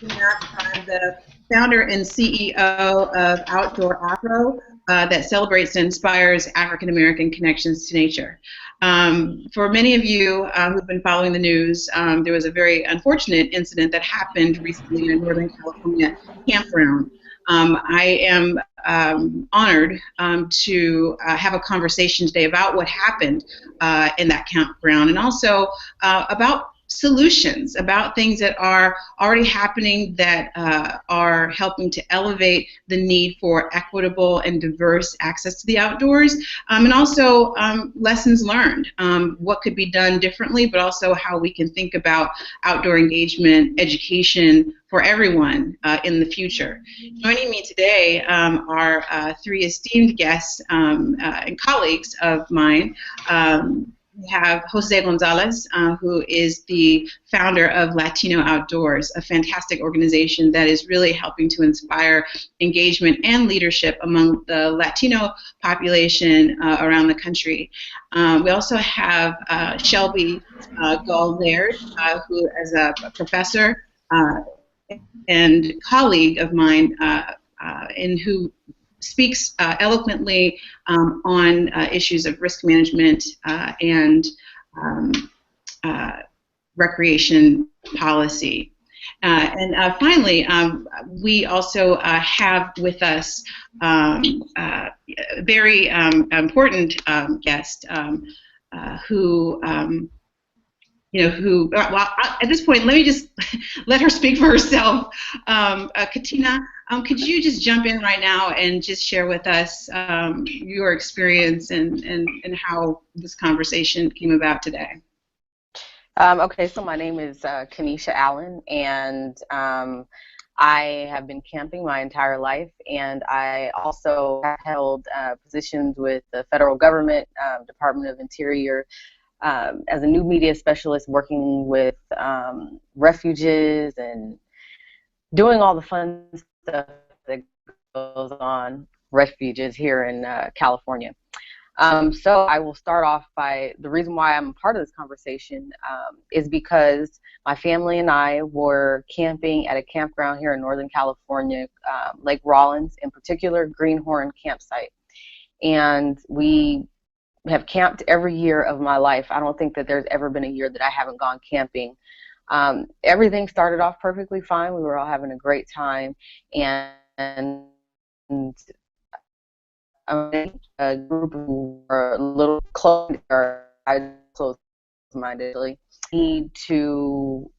Mapp. I'm the founder and CEO of Outdoor Afro that celebrates and inspires African American connections to nature. For many of you who've been following the news, there was a very unfortunate incident that happened recently in a Northern California campground. I am honored to have a conversation today about what happened in that campground, and also about solutions, about things that are already happening that are helping to elevate the need for equitable and diverse access to the outdoors, and also lessons learned, what could be done differently, but also how we can think about outdoor engagement, education for everyone in the future. Joining me today are three esteemed guests and colleagues of mine. We have Jose Gonzalez, who is the founder of Latino Outdoors, a fantastic organization that is really helping to inspire engagement and leadership among the Latino population around the country. We also have Shelby Gull Laird, who is a professor and colleague of mine, and who speaks eloquently on issues of risk management and recreation policy. And finally, we also have with us a very important guest who well, at this point, let me just let her speak for herself. Katina, could you just jump in right now and just share with us your experience and how this conversation came about today? Okay, so my name is Kanisha Allen, and I have been camping my entire life, and I also have held positions with the federal government, Department of Interior, as a new media specialist, working with refuges and doing all the fun stuff that goes on refuges here in California. So I will start off by the reason why I'm a part of this conversation is because my family and I were camping at a campground here in Northern California, Lake Rawlins, in particular, Greenhorn campsite. And we have camped every year of my life. I don't think that there's ever been a year that I haven't gone camping. Everything started off perfectly fine. We were all having a great time, and a group who were a little close, close-mindedly, need to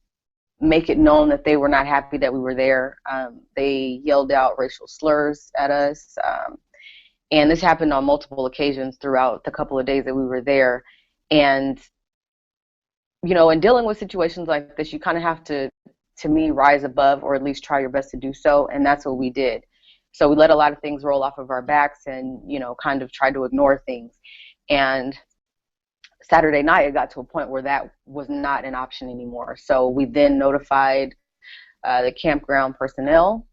make it known that they were not happy that we were there. They yelled out racial slurs at us. And this happened on multiple occasions throughout the couple of days that we were there. And, in dealing with situations like this, you kind of have to me, rise above, or at least try your best to do so. And that's what we did. So we let a lot of things roll off of our backs and, kind of tried to ignore things. And Saturday night, it got to a point where that was not an option anymore. So we then notified the campground personnel,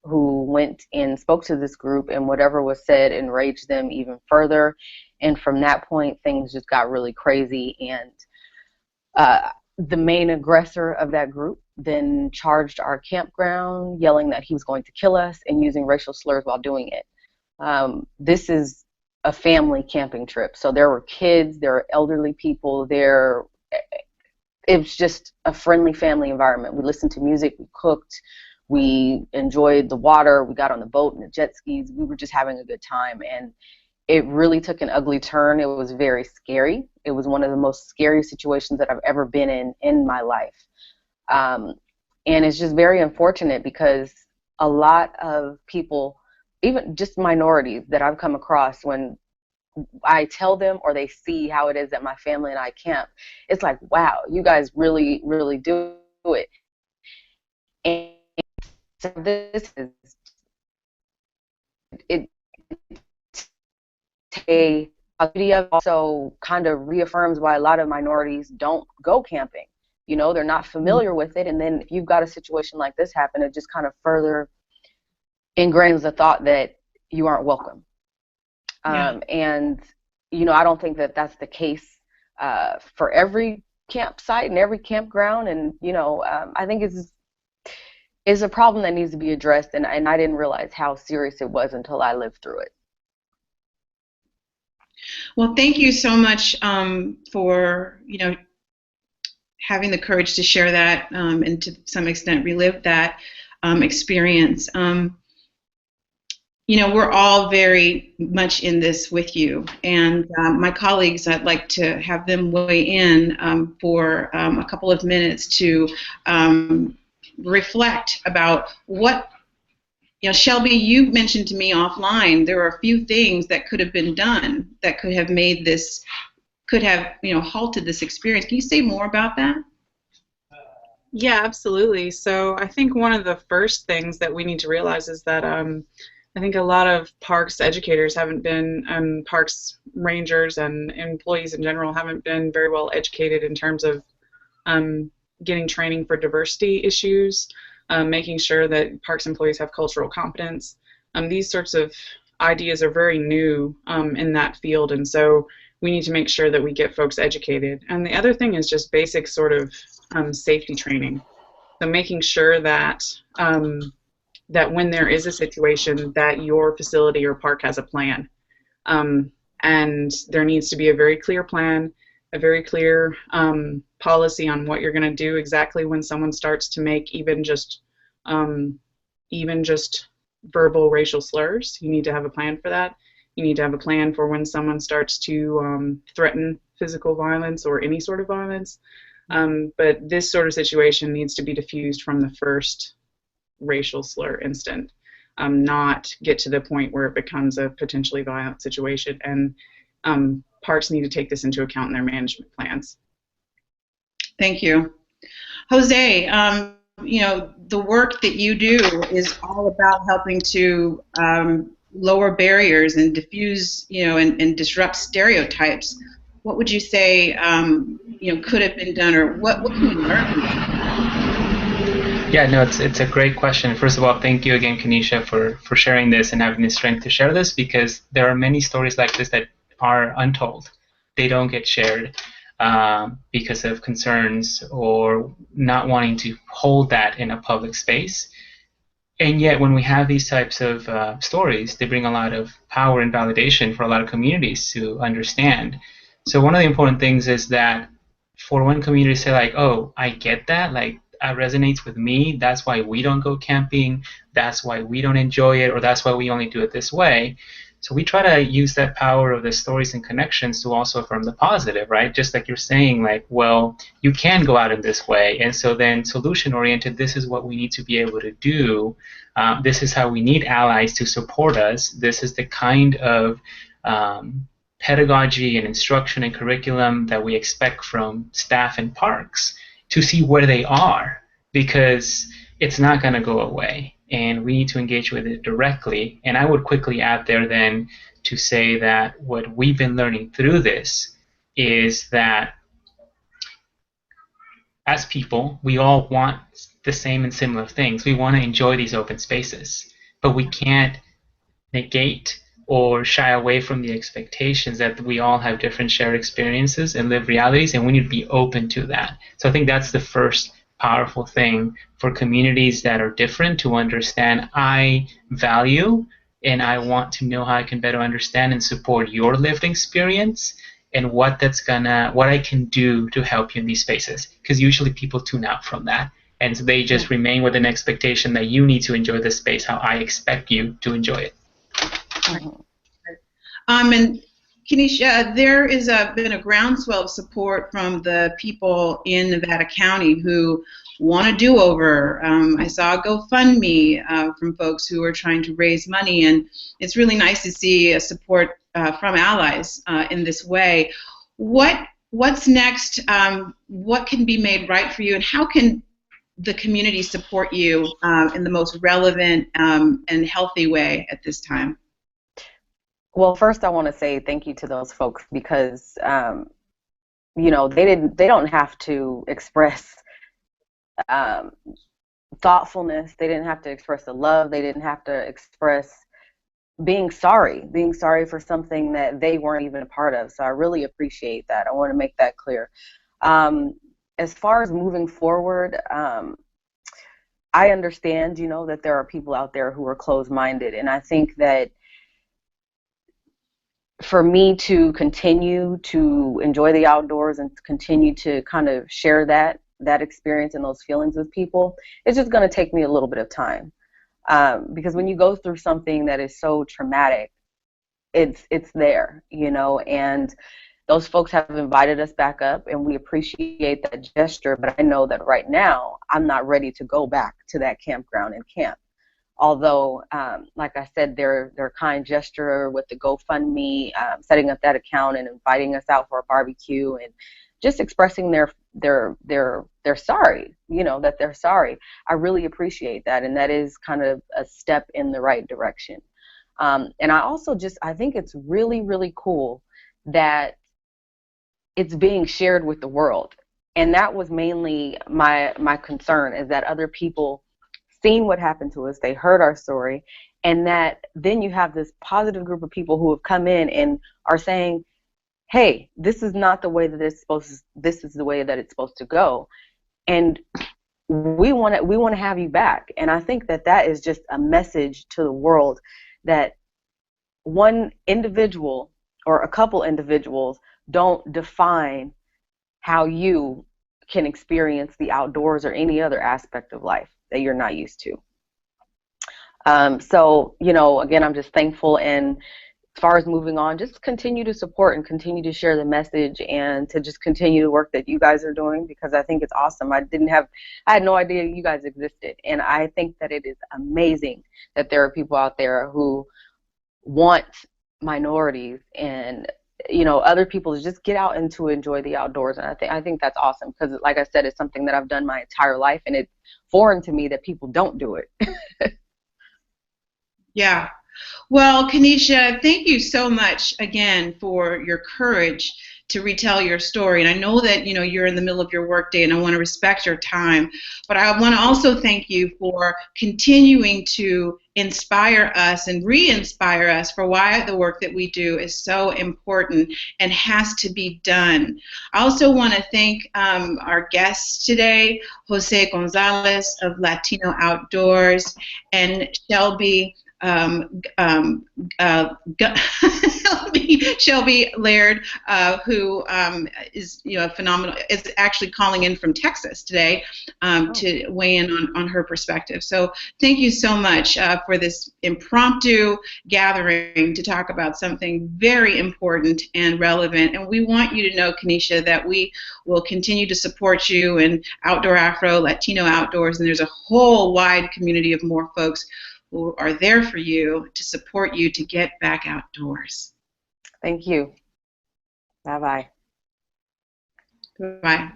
who went and spoke to this group, and whatever was said enraged them even further. And from that point, things just got really crazy. And the main aggressor of that group then charged our campground, yelling that he was going to kill us and using racial slurs while doing it. This is a family camping trip. So there were kids, there were elderly people there. It was just a friendly family environment. We listened to music, we cooked, we enjoyed the water, we got on the boat and the jet skis. We were just having a good time, and it really took an ugly turn. It was very scary. It was one of the most scary situations that I've ever been in my life. And it's just very unfortunate because a lot of people, even just minorities that I've come across, when I tell them or they see how it is that my family and I camp, it's like, wow, you guys really, really do it. And so this is it. A video also kind of reaffirms why a lot of minorities don't go camping. They're not familiar with it, and then if you've got a situation like this happen, it just kind of further ingrains the thought that you aren't welcome. Yeah. And I don't think that that's the case for every campsite and every campground, and I think it's is a problem that needs to be addressed, and I didn't realize how serious it was until I lived through it. Well, thank you so much for having the courage to share that and to some extent relive that experience. We're all very much in this with you, and my colleagues, I'd like to have them weigh in for a couple of minutes to reflect about what, Shelby, you mentioned to me offline, there are a few things that could have been done that could have made this, halted this experience. Can you say more about that? Yeah, absolutely. So I think one of the first things that we need to realize is that I think a lot of parks educators haven't been, parks rangers and employees in general haven't been very well educated in terms of getting training for diversity issues, making sure that parks employees have cultural competence. These sorts of ideas are very new in that field, and so we need to make sure that we get folks educated. And the other thing is just basic sort of safety training. So making sure that that when there is a situation that your facility or park has a plan. And there needs to be a very clear plan, a very clear policy on what you're going to do exactly when someone starts to make even just verbal racial slurs. You need to have a plan for that. You need to have a plan for when someone starts to threaten physical violence or any sort of violence. But this sort of situation needs to be diffused from the first racial slur instant, not get to the point where it becomes a potentially violent situation. And parks need to take this into account in their management plans. Thank you. Jose, the work that you do is all about helping to lower barriers and diffuse, and disrupt stereotypes. What would you say, could have been done, or what can we learn from that? Yeah, no, it's a great question. First of all, thank you again, Kanisha, for sharing this and having the strength to share this, because there are many stories like this that are untold. They don't get shared because of concerns or not wanting to hold that in a public space. And yet, when we have these types of stories, they bring a lot of power and validation for a lot of communities to understand. So one of the important things is that for one community to say, like, oh, I get that, like, that resonates with me, that's why we don't go camping, that's why we don't enjoy it, or that's why we only do it this way. So we try to use that power of the stories and connections to also affirm the positive, right? Just like you're saying, like, well, you can go out in this way. And so then solution-oriented, this is what we need to be able to do. This is how we need allies to support us. This is the kind of pedagogy and instruction and curriculum that we expect from staff and parks to see where they are, because it's not going to go away. And we need to engage with it directly. And I would quickly add there then to say that what we've been learning through this is that as people, we all want the same and similar things. We want to enjoy these open spaces, but we can't negate or shy away from the expectations that we all have different shared experiences and lived realities, and we need to be open to that. So I think that's the first powerful thing for communities that are different to understand. I value and I want to know how I can better understand and support your lived experience and what I can do to help you in these spaces, because usually people tune out from that and so they just remain with an expectation that you need to enjoy the space how I expect you to enjoy it. And Kanisha, there is been a groundswell of support from the people in Nevada County who want a do-over. I saw a GoFundMe from folks who are trying to raise money, and it's really nice to see a support from allies in this way. What's next? What can be made right for you, and how can the community support you in the most relevant and healthy way at this time? Well, first I want to say thank you to those folks, because they don't have to express thoughtfulness. They didn't have to express the love. They didn't have to express being sorry for something that they weren't even a part of. So I really appreciate that. I want to make that clear. As far as moving forward, I understand, you know, that there are people out there who are closed-minded, and I think that for me to continue to enjoy the outdoors and continue to kind of share that experience and those feelings with people, it's just going to take me a little bit of time. Because when you go through something that is so traumatic, it's there, you know, and those folks have invited us back up, and we appreciate that gesture, but I know that right now I'm not ready to go back to that campground and camp. Although, like I said, their kind gesture with the GoFundMe, setting up that account and inviting us out for a barbecue and just expressing they're sorry, you know, that they're sorry. I really appreciate that, and that is kind of a step in the right direction. And I also I think it's really, really cool that it's being shared with the world. And that was mainly my concern, is that other people seen what happened to us, they heard our story, and that then you have this positive group of people who have come in and are saying, hey, this is not the way that this is the way that it's supposed to go. And we want to have you back. And I think that is just a message to the world that one individual or a couple individuals don't define how you can experience the outdoors or any other aspect of life that you're not used to. So, you know, again, I'm just thankful, and as far as moving on, just continue to support and continue to share the message, and to just continue the work that you guys are doing, because I think it's awesome. I had no idea you guys existed, and I think that it is amazing that there are people out there who want minorities and, you know, other people to just get out and to enjoy the outdoors. And I think that's awesome, because like I said, it's something that I've done my entire life, and it's foreign to me that people don't do it. Yeah. Well, Kanisha, thank you so much again for your courage to retell your story. And I know that, you know, you're in the middle of your workday, and I want to respect your time. But I want to also thank you for continuing to inspire us and re-inspire us for why the work that we do is so important and has to be done. I also want to thank our guests today, Jose Gonzalez of Latino Outdoors, and Shelby Shelby Laird, who is, you know, phenomenal, is actually calling in from Texas today to weigh in on her perspective. So thank you so much for this impromptu gathering to talk about something very important and relevant. And we want you to know, Kanisha, that we will continue to support you in Outdoor Afro, Latino Outdoors, and there's a whole wide community of more folks who are there for you to support you to get back outdoors. Thank you. Bye-bye. Bye.